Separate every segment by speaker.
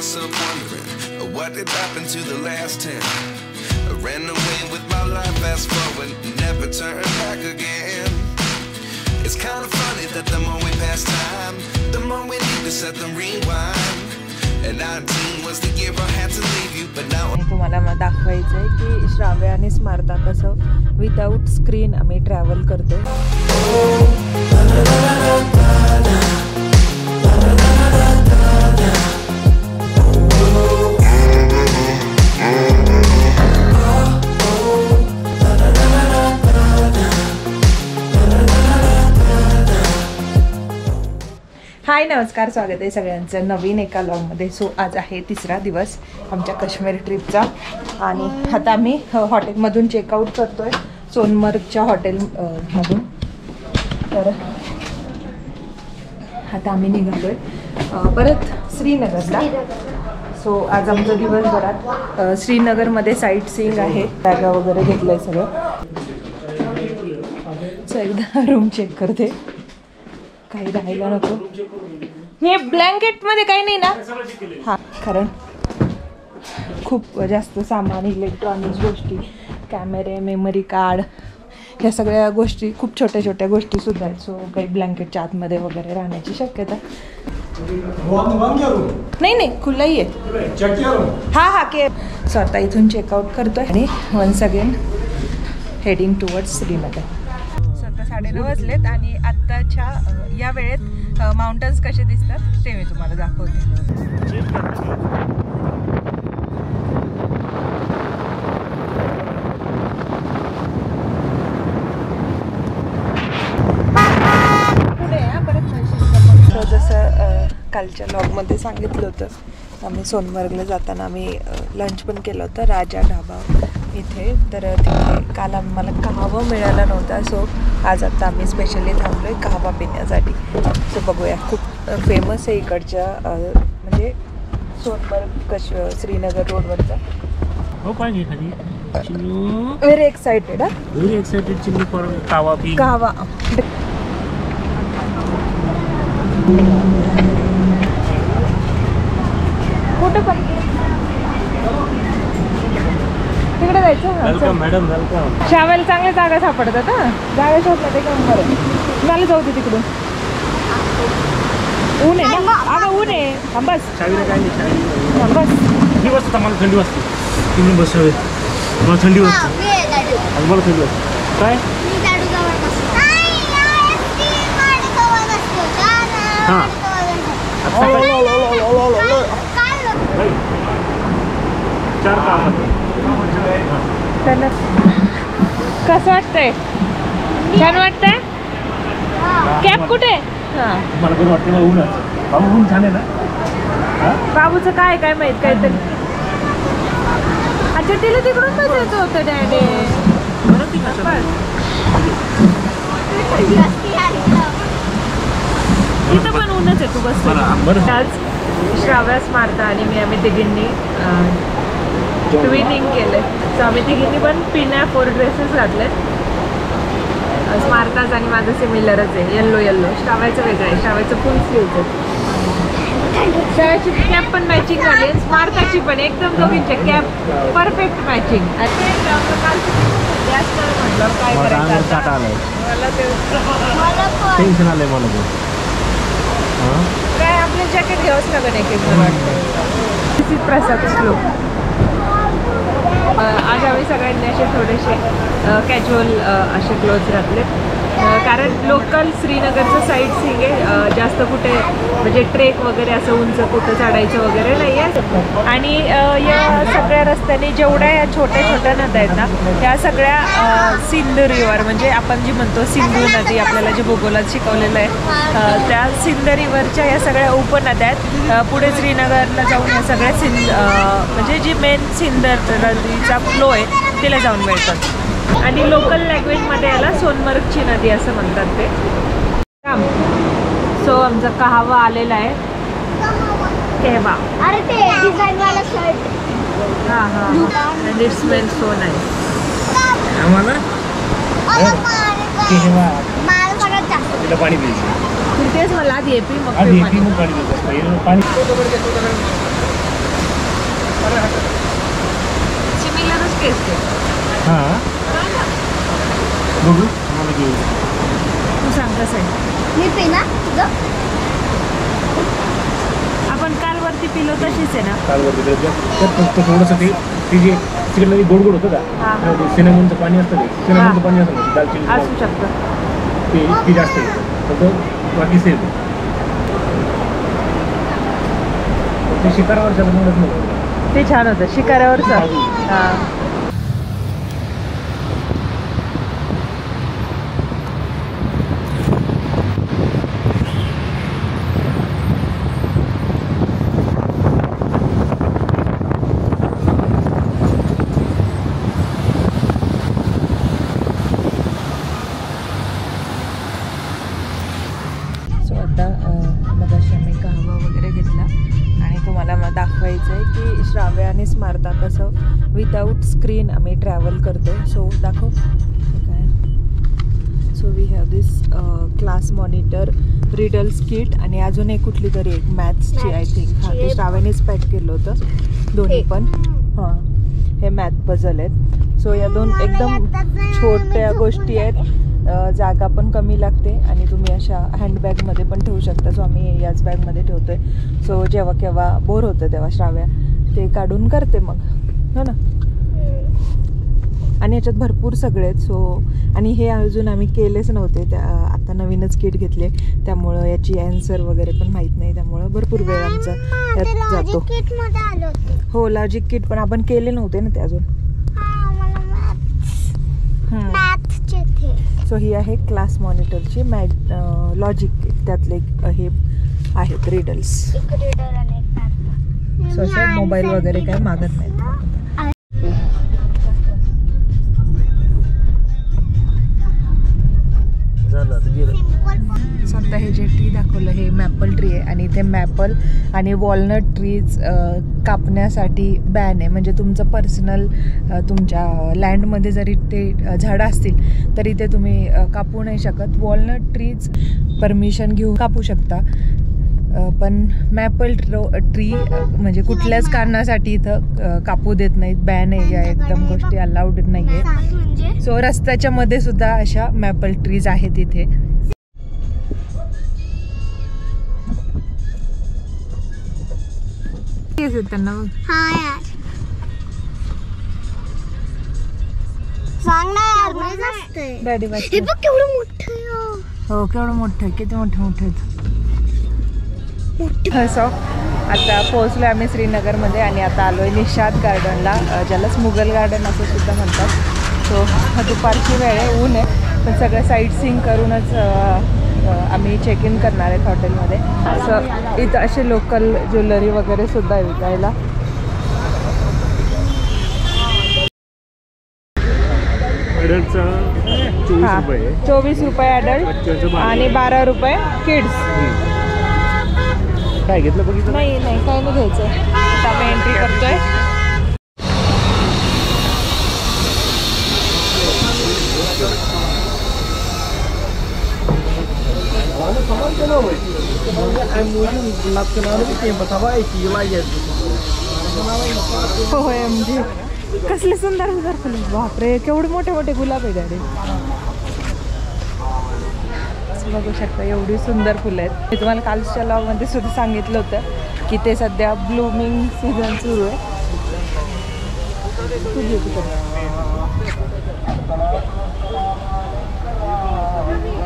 Speaker 1: myself wondering what did happen to the last 10. I ran away with my life, fast forward, never turn back again. It's kind of funny that the more we pass time, the more we need to set them rewind. And 19 was the year I had to leave you, but now
Speaker 2: तुम्हाला मला दाखवायचं आहे की श्राव्य आणि स्मार्ता कसं without screen आम्ही travel करतोय. हाय नमस्कार, स्वागत आहे सगळ्यांचं नवीन एका व्लॉगमध्ये. सो आज आहे तिसरा दिवस आमच्या काश्मीर ट्रिपचा आणि आता आम्ही हॉटेलमधून चेकआउट करतोय, सोनमर्गच्या हॉटेलमधून. तर आता आम्ही निघालोय परत श्रीनगरला. सो आज आमचं दिवसभरात श्रीनगरमध्ये साईट सीइंग आहे, बॅगा वगैरे घेतलंय सगळं. सो एकदा रूम चेक करते, काही राहायला नको. हे ब्लँकेट मध्ये काही नाही ना? हा, कारण खूप जास्त सामान, इलेक्ट्रॉनिक्स गोष्टी, कॅमेरे, मेमरी कार्ड, ह्या सगळ्या गोष्टी, खूप छोट्या छोट्या गोष्टी सुद्धा आहेत. सो काही ब्लँकेटच्या आतमध्ये वगैरे राहण्याची शक्यता नाही. नाही, खुलाही आहे. हा हा के. सो आता इथून चेकआउट करतोय आणि once again heading towards Srinagar. 9:30 वाजलेत आणि आत्ताच्या या वेळेत माउंटन्स कसे दिसतात ते मी तुम्हाला दाखवते. परत जसं कालच्या लॉगमध्ये सांगितलं होतं, आम्ही सोनमर्गला जाताना आम्ही लंच पण केलं होतं राजा ढाबा इथे. तर तिथे काल आम्हाला कहावा मिळाला नव्हता, सो आज आता आम्ही स्पेशली थांबलो आहे कहावा पिण्यासाठी. सो बघूया, खूप फेमस आहे इकडच्या म्हणजे सोनमर्ग श्रीनगर रोडवरचा. Very excited.
Speaker 3: Very excited chilly for kahwa.
Speaker 2: Kahwa कुठं पण तिकडे जायचं.
Speaker 3: Welcome madam, welcome.
Speaker 2: श्राव्याला चांगल्या जागा सापडतात. हा, जागा शोधला ते काम बरं. मला जाऊ दे तिकडून. ऊन आहे ना? अगं ऊन आहे. बस
Speaker 3: चावीला काय नाही,
Speaker 2: बस.
Speaker 3: थंडी वाजते, मला थंडी वाजते. तुम्ही बसावे, मला थंडी वाजते. मला थंडी वाजते. काय हां चार काम.
Speaker 2: कसं वाटतंय? छान वाटतंय. कॅब कुठे? हां,
Speaker 3: मला पण वाटतं ऊनच. बाबू ऊन छान आहे ना.
Speaker 2: बाबूचं काय काय माहित काहीतरी. अच्छा, तिला तिकडून बसायचं होतं डॅडी. इथं पण ऊनच आहे, तू बस. आज श्राव्या, स्मार्ता आणि मी, आम्ही तिघींनी ट्विनिंग केले. सो आम्ही तिघींनी पण पिन्या 4 ड्रेसेस घातले. स्मार्ताच आणि माझं सिमिलरच आहे, येल्लो येल्लो. श्राव्याचं वेगळं आहे, श्राव्याचं फुल स्लीव्ज आहे. श्राव्याची कॅप पण मॅचिंग झाली, स्मार्ताची पण एकदम, दोघींच्या कॅप परफेक्ट मॅचिंग. म्हटलं काय करायचं मला ते
Speaker 3: टेन्शन आलंय मला.
Speaker 2: काय आपलं जॅकेट घ्यावंच लागेल एक एक वाटतं. प्रसाद श्लोक. आज आम्ही सगळ्यांनी असे थोडेसे कॅज्युअल असे क्लोथ्स घातले, कारण लोकल श्रीनगरचं साईट सीइंग आहे. जास्त कुठे म्हणजे ट्रेक वगैरे असं उंच कुठं चढायचं वगैरे नाही आहे. आणि या सगळ्या रस्त्याने जेवढ्या या छोट्या छोट्या नद्या आहेत ना, त्या सगळ्या सिंधू रिव्हर म्हणजे आपण जी म्हणतो सिंधू नदी, आपल्याला जे भूगोलात शिकवलेलं आहे, त्या सिंधू रिव्हरच्या या सगळ्या उपनद्या आहेत. पुढे श्रीनगरला जाऊन या सगळ्या म्हणजे जी मेन सिंधू नदीचा फ्लो आहे तिला जाऊन मिळतात. आणि लोकल लँग्वेजमध्ये याला सोनमर्गची नदी असं म्हणतात ते. सो आमचा कहावा आलेला आहे. केव्हा
Speaker 4: अरे ते डिझाइन वाला शर्ट.
Speaker 2: हां हां, and it smells so nice.
Speaker 3: आम्हाला
Speaker 4: माल सगळ्यात जास्त
Speaker 3: तिला पाणी प्यायचं.
Speaker 2: तेच मला आधी एपी मग
Speaker 3: पाणी.
Speaker 2: सिमिलरच टेस्ट आहे.
Speaker 3: हां बघू मला घेऊ.
Speaker 2: तू सांग कसं आहे.
Speaker 4: मी पे ना तुझं.
Speaker 2: आपण काल वरती पिलो तशीच आहे ना.
Speaker 3: कालवरती त्यात फक्त थोडंसं ते जे तिकडे गोड गोड होतं
Speaker 2: हां.
Speaker 3: का ते सिनेमनचं पाणी असतं ते सिनेमनचं पाणी असतं ना दालचिनी
Speaker 2: असू शकतं.
Speaker 3: ते जास्त आहे फक्त बाकी सेम ते शिकारावरच्या म्हणत नाही.
Speaker 2: ते छान होतं शिकाऱ्यावरचं. हां दाखवायचं आहे की श्राव्या आणि स्मार्ता कसं विदाऊट स्क्रीन आम्ही ट्रॅव्हल करतो. सो दाखव काय. So we have this class monitor riddles kit आणि अजून एक कुठली तरी एक मॅथ्सची आय थिंक. हां ते श्राव्यानेच पॅक केलं होतं दोन्ही पण. हां हे मॅथ पझल आहेत. सो या दोन एकदम छोट्या गोष्टी आहेत. जागा पण कमी लागते आणि तुम्ही अशा हँडबॅगमध्ये पण ठेवू शकता. सो आम्ही याच बॅगमध्ये ठेवतो आहे. सो जेव्हा केव्हा बोर होतं तेव्हा श्राव्या ते काढून करते मग हो ना. आणि याच्यात भरपूर सगळे आहेत. सो आणि हे अजून आम्ही केलेच नव्हते. त्या आता नवीनच किट घेतले त्यामुळं याची ॲन्सर वगैरे पण माहीत नाही. त्यामुळं भरपूर वेळ आमचा यात जातो. हो लॉजिक किट पण आपण केले नव्हते ना ते अजून. सो ही आहे क्लास मॉनिटरची लॉजिक किट. त्यातले हे आहेत रिडल्स. सो असं मोबाईल वगैरे काय मागत नाहीत. स्वतः हे जे ट्री दाखवलं हे मॅपल ट्री आहे आणि ते मॅपल आणि वॉलनट ट्रीज कापण्यासाठी बॅन आहे. म्हणजे तुमचं पर्सनल तुमच्या लँडमध्ये जरी ते झाडं असतील तरी ते तुम्ही कापू नाही शकत. वॉलनट ट्रीज परमिशन घेऊन कापू शकता पण मॅपल ट्री म्हणजे कुठल्याच कारणासाठी इथं कापू देत नाहीत. बॅन आहे. या एकदम गोष्टी अलाउड नाही आहे. सो रस्त्याच्या मध्ये सुद्धा अशा मॅपल ट्रीज आहेत इथे. त्यांना डॅडी वाटतं
Speaker 4: केवढं मोठं.
Speaker 2: हो केवढं मोठं आहे. किती मोठे मोठे आहेत. सो आता पोहोचलो आम्ही श्रीनगरमध्ये आणि आता आलो आहे निशाद गार्डनला ज्यालाच मुघल गार्डन असं सुद्धा म्हणतात. सो दुपारची वेळ आहे ऊन आहे पण सगळं साईट सीइंग करूनच आम्ही चेक इन करणार आहेत हॉटेलमध्ये. असं इथं असे लोकल ज्वेलरी वगैरे सुद्धा आहे विकायला. हां 24 रुपये ॲडल्ट आणि 12 रुपये किड्स.
Speaker 3: काय घेतलं बघितलं
Speaker 2: नाही नाही काही नाही घ्यायचं. आता आम्ही एंट्री करतोय. OMG कसले सुंदर सुंदर फुलं. बापरे केवढे मोठे मोठे गुलाब आहे डॅडी. बघू शकता एवढी सुंदर फुलं आहेत. मी तुम्हाला कालच्या लॉगमध्ये सुद्धा सांगितलं होतं की ते सध्या ब्लूमिंग सीझन सुरू आहे.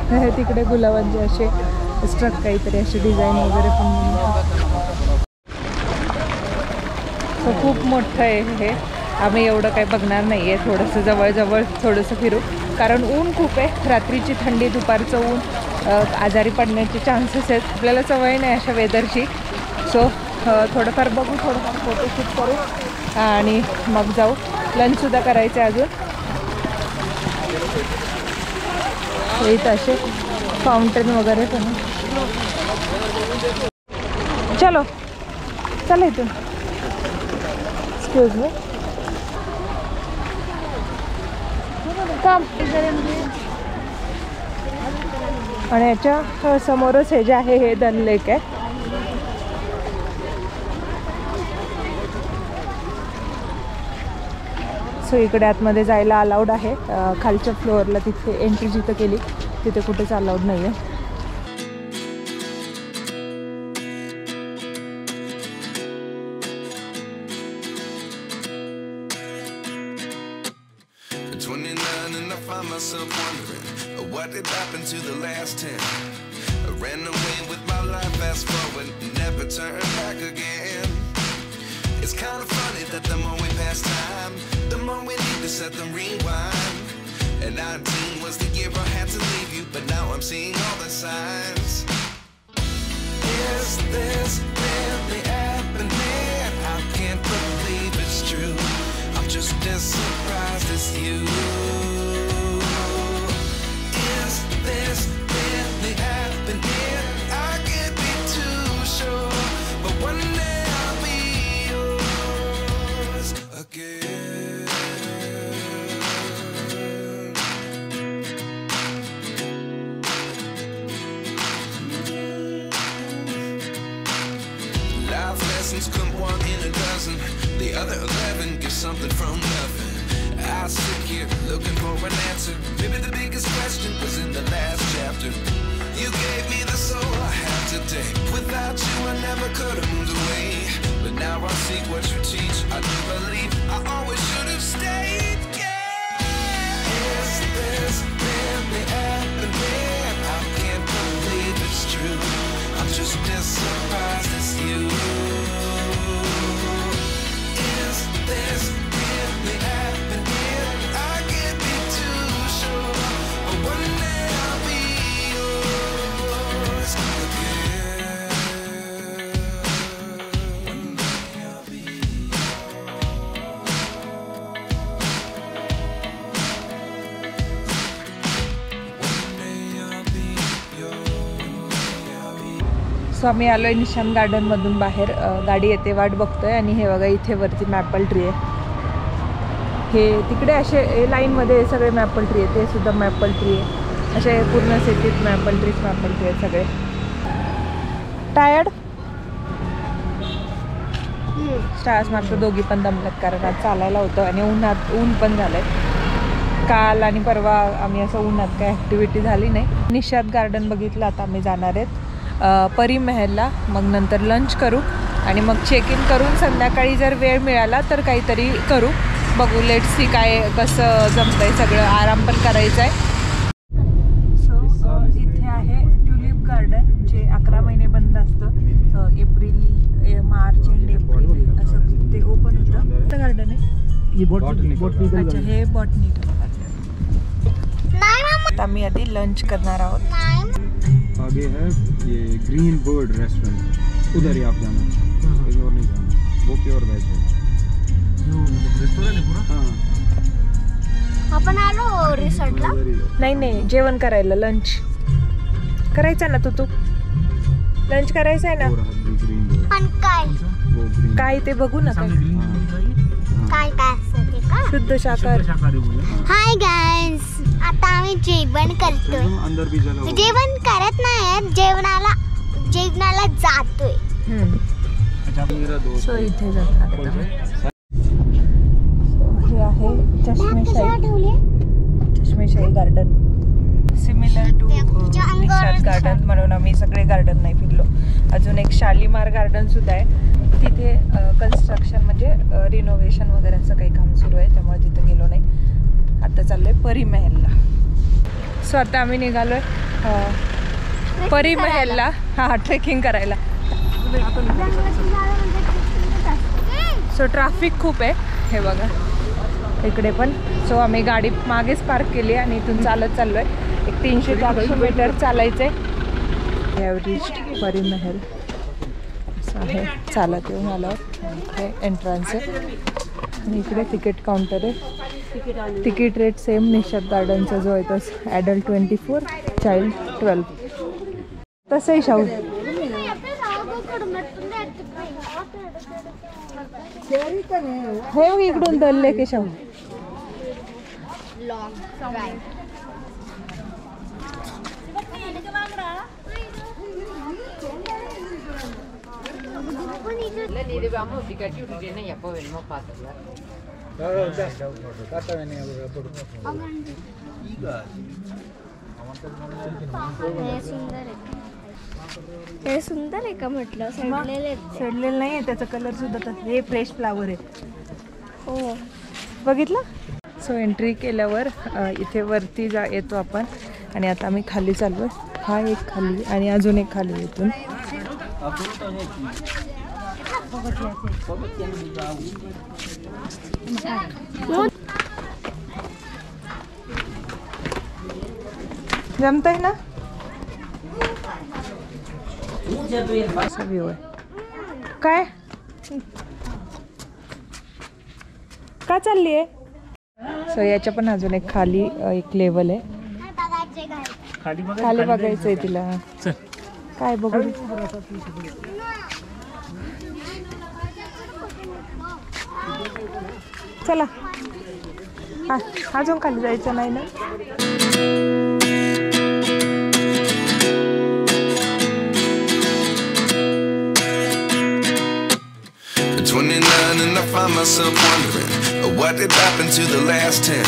Speaker 2: हे तिकडे गुलाबांचे असे स्ट्रक काहीतरी असे डिझाईन वगैरे पण. खूप मोठं आहे हे. आम्ही एवढं काही बघणार नाही आहे. थोडंसं जवळजवळ थोडंसं फिरू कारण ऊन खूप आहे. रात्रीची थंडी दुपारचं ऊन आजारी पडण्याचे चान्सेस आहेत. आपल्याला सवय नाही अशा वेदरची. सो थोडंफार बघू थोडंफार फोटोशूट करू आणि मग जाऊ. लंचसुद्धा करायचं आहे अजून. इथं असे फाउंटेन वगैरे पण. चलो चला इथून. एक्सक्यूज मी काम. आणि याच्या समोरच हे जे आहे हे दल लेक आहे. सो इकडे आतमध्ये जायला अलाउड आहे. खालच्या फ्लोअरला तिथे एंट्री जिथं केली तिथे कुठेच अलाउड नाही आहे.
Speaker 1: What did happen to the last 10? I ran away with my life, fast forward, never turn back again. It's kind of funny that the more we pass time, the more we need to set the rewind. And 19 was the year I had to leave you, but now I'm seeing all the signs. Is this really happening? I can't believe it's true. I'm just as surprised as you. This really happening? I can't be too sure, but one day I'll be yours again. Life lessons come one in a dozen. The other 11 get something from nothing. I sit here looking for an answer. Maybe the biggest question was in the last chapter. You gave me the soul I have today. Without you I never could have moved away. But now I see what you teach. I do believe I always should have stayed. Yeah. Is this really happening? I can't believe it's true. I'm just as surprised as you. Is this really happening?
Speaker 2: So आम्ही आलो आहे निशान गार्डनमधून बाहेर. गाडी येते वाट बघतोय आणि हे बघा इथे वरती मॅपल ट्री आहे. हे तिकडे असे लाईनमध्ये सगळे मॅपल ट्री आहे. ते सुद्धा मॅपल ट्री आहे. असे पूर्ण सिटीत मॅपल ट्री आहेत सगळे. टायर्ड स्टार्स मात्र दोघी पण दमल्यात कारण आज चालायला होतं आणि ऊन पण झालंय. काल आणि परवा आम्ही असं उन्हात काय ॲक्टिव्हिटी झाली नाही. निशाद गार्डन बघितलं. आता आम्ही जाणार आहेत परी महलला. मग नंतर लंच करू आणि मग चेक इन करून संध्याकाळी जर वेळ मिळाला तर काहीतरी करू. बघू लेट्स सी काय कसं जमतंय सगळं. आराम पण करायचा आहे. सो इथे आहे ट्युलिप गार्डन जे 11 महिने बंद असतं. एप्रिल मार्च एंड एप्रिल असं ते ओपन होतं. कुठं गार्डन आहे? अच्छा हे बॉटनिकल. आता आम्ही आधी लंच करणार आहोत.
Speaker 5: आगे है ये ग्रीन बर्ड रेस्टोरेंट. उधर ही आप जाना, कहीं और नहीं जाना. वो प्योर वेज है. रेस्टोरेंट है पूरा. हाँ
Speaker 4: आपण आलो रिसॉर्टला.
Speaker 2: नाही जेवण करायला. लंच करायचं ना. तू लंच करायचं आहे ना.
Speaker 4: पण
Speaker 2: काय ते बघू ना.
Speaker 4: काय असतं ते का?
Speaker 2: शुद्ध शाकाहारी.
Speaker 4: हाय गाइस, आता आम्ही जेवण करतोय. जेवण करत नाही, जेवणाला जातोय.
Speaker 2: सो इथे जाणार. हे आहे Chashmeshahi garden. Similar to Nishat garden. म्हणून आम्ही सगळे गार्डन नाही फिरलो. अजून एक शालीमार गार्डन सुद्धा आहे. तिथे कन्स्ट्रक्शन म्हणजे रिनोव्हेशन वगैरे असं काही काम सुरू आहे त्यामुळे तिथं गेलो नाही. आता चाललोय परी महलला. सो आता आम्ही निघालोय परी महलला. ट्रेकिंग करायला. सो ट्रॅफिक खूप आहे हे बघा इकडे पण. सो आम्ही गाडी मागेच पार्क केली आणि इथून चालत चाललोय. एक 300-400 मीटर चालायचंय. एव्हरेस्ट परी महल असं आहे. चालत येऊन आलो. इथे एंट्रन्स आहे आणि इकडे तिकीट काउंटर आहे. तिकीट रेट सेम निशाद गार्डनचा जो आहे तस. Adult 24, child 12. तसंही शाहू. हे इकडून दल्ले की शाहू.
Speaker 4: हे सुंदर आहे का म्हटलं?
Speaker 2: सडलेलं नाही, त्याचा कलर सुद्धा हे फ्रेश फ्लावर आहे.
Speaker 4: हो
Speaker 2: बघितलं. सो एंट्री केल्यावर इथे वरती येतो आपण आणि आता आम्ही खाली चाललो. हा एक खाली आणि अजून एक खाली येतून. जमतंय ना. व्ह्यू आहे. काय का चालली आहे. सो याच्या पण अजून एक खाली एक लेवल आहे. खाली बघायचंय तिला. काय बघू. चला. अजून खाली जायचं नाही ना.
Speaker 1: 29 and I find myself wondering what did happen to the last 10.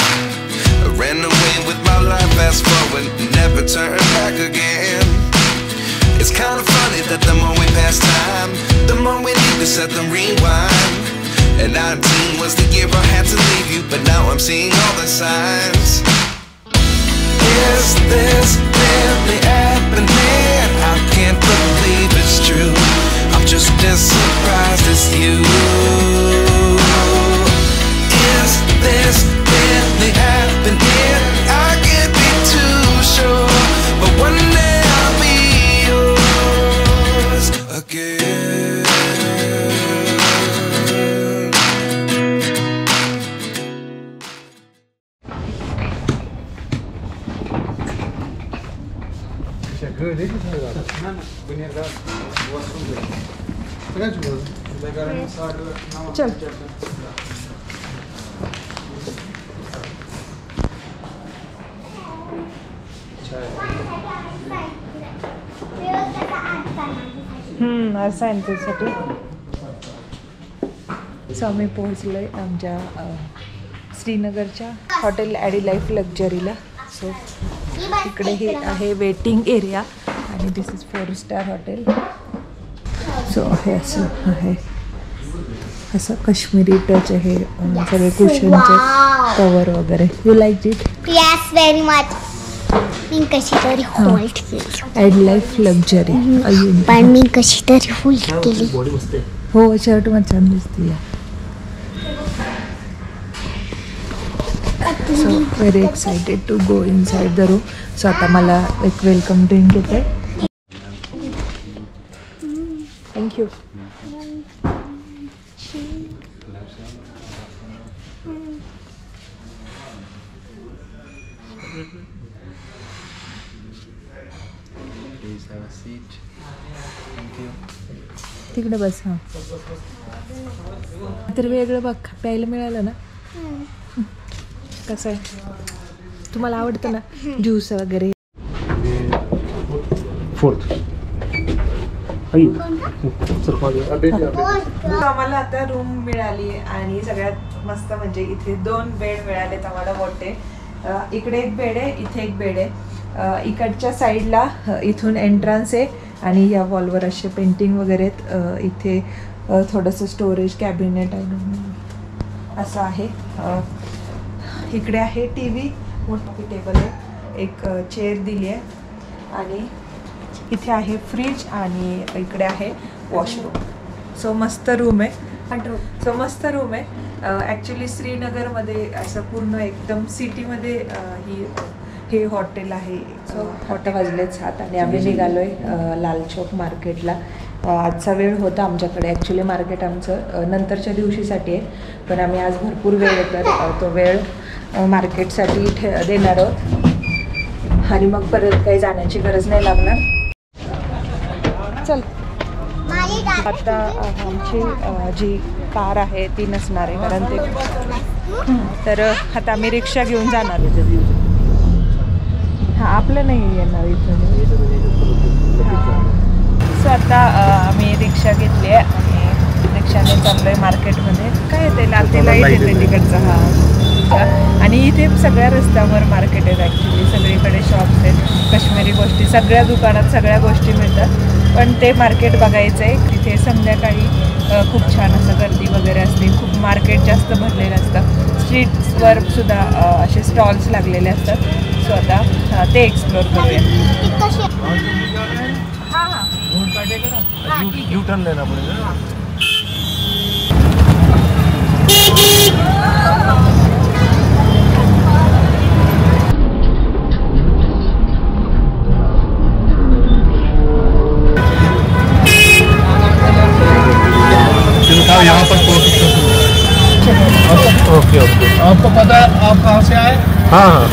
Speaker 1: I ran away with my life, fast forward, never turn back again. It's kind of funny that the more we pass time, the more we need to set them rewind. And 19 was the year I had to leave you, but now I'm seeing all the signs. Is this really happening? I can't believe it's true. I'm just as surprised as you. Is this really happening? I can't be too sure, but one day I'll be yours again.
Speaker 2: चल. असं आहे त्यासाठी. So आम्ही पोहोचलोय आमच्या श्रीनगरच्या hotel Addy life लक्झरीला. So इकडे हे आहे वेटिंग एरिया आणि this is 4 star hotel. So हे असं आहे, असं काश्मीरी टच आहे सगळे कुशनचे कवर वगैरे. You like it?
Speaker 4: Yes very much. मी कशी तरी होल्ड केली.
Speaker 2: Addy life luxury.
Speaker 4: पण मी कशी तरी होल्ड केली.
Speaker 2: हो शर्ट मध्ये छान दिसते. So very excited to go inside the room. So आता मला एक वेलकम ड्रिंक येते. Thank you.
Speaker 5: Please have a seat. Thank you.
Speaker 2: तिकडे बस. हां तर वेगळं बघ प्यायला मिळालं ना. कसं आहे तुम्हाला आवडतं ना ज्यूस वगैरे.
Speaker 3: 4th.
Speaker 2: आम्हाला आता रूम मिळाली आणि सगळ्यात मस्त म्हणजे इथे 2 बेड मिळालेत आम्हाला मोठे. इकडे एक बेड आहे, इथे एक बेड आहे. इकडच्या साईडला इथून एंट्रन्स आहे आणि या वॉलवर असे पेंटिंग वगैरे आहेत. इथे थोडंसं स्टोरेज कॅबिनेट आहे असं आहे. इकडे आहे TV, मोठी टेबल आहे, एक चेअर दिली आहे आणि इथे आहे फ्रीज आणि इकडे आहे वॉशरूम. सो मस्त रूम आहे. सो मस्त रूम आहे. ॲक्च्युली श्रीनगरमध्ये असं पूर्ण एकदम सिटीमध्ये हे हॉटेल आहे. सो हॉटेल वाजलेच 7 आणि आम्ही निघालो आहे लाल चौक मार्केटला. आजचा वेळ होता आमच्याकडे. ॲक्च्युली मार्केट आमचं नंतरच्या दिवशीसाठी आहे पण आम्ही आज भरपूर वेळ येतो तो वेळ मार्केटसाठी देणार आहोत आणि मग परत काही जाण्याची गरज नाही लागणार. चल. आता आमची जी कार आहे ती नसणार आहे कारण ते तर आता आम्ही रिक्षा घेऊन जाणार. हां आपलं नाही येणार इथं. सो आता आम्ही रिक्षा घेतली आहे आणि रिक्षाने चाललोय मार्केटमध्ये. काय येते लाते लाईट येते तिकडचा हा. आणि इथे सगळ्या रस्त्यावर मार्केट आहेत ॲक्च्युली. सगळीकडे शॉप्स आहेत, काश्मीरी गोष्टी सगळ्या दुकानात सगळ्या गोष्टी मिळतात. पण ते मार्केट बघायचं आहे. तिथे संध्याकाळी खूप छान असं गर्दी वगैरे असते. खूप मार्केट जास्त भरलेलं असतं. स्ट्रीट्सवर सुद्धा असे स्टॉल्स लागलेले असतात. सो आता ते एक्सप्लोर करूया. हां हां
Speaker 3: यू टर्न लेना पड़ेगा. यहाँ पर ओके ओके. आपको पता है आप कहाँ से आए? हाँ हाँ.